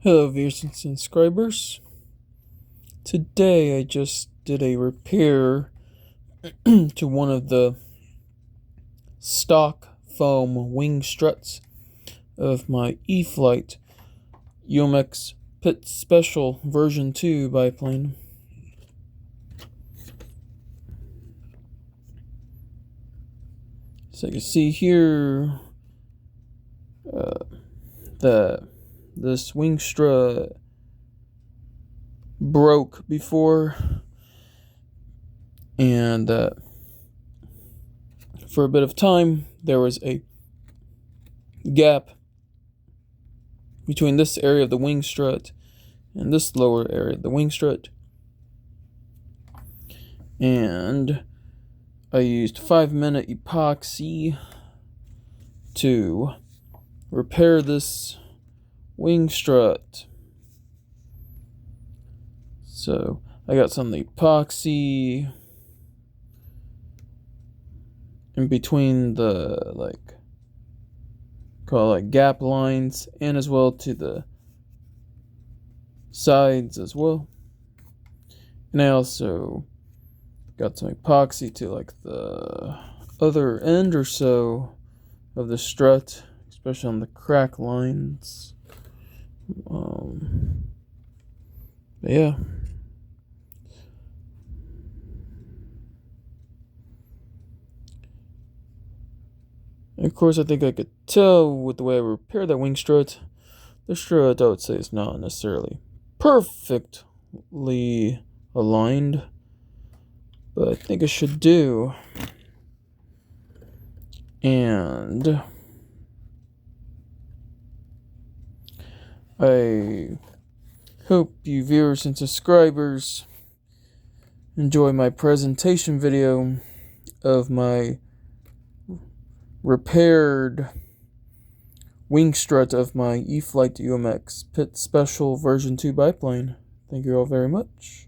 Hello viewers and subscribers. Today I just did a repair to one of the stock foam wing struts of my E-flite UMX Pit Special version 2 biplane. So you can see here this wing strut broke before, and for a bit of time there was a gap between this area of the wing strut and this lower area of the wing strut, and I used 5-minute epoxy to repair this wing strut. So I got some of the epoxy in between the gap lines, and as well to the sides as well. And I also got some epoxy to the other end or so of the strut, especially on the crack lines. But yeah. And of course, I think I could tell with the way I repaired that wing strut, the strut I would say is not necessarily perfectly aligned, but I think it should do. And I hope you viewers and subscribers enjoy my presentation video of my repaired wing strut of my E-flite UMX Pit Special version 2 biplane. Thank you all very much.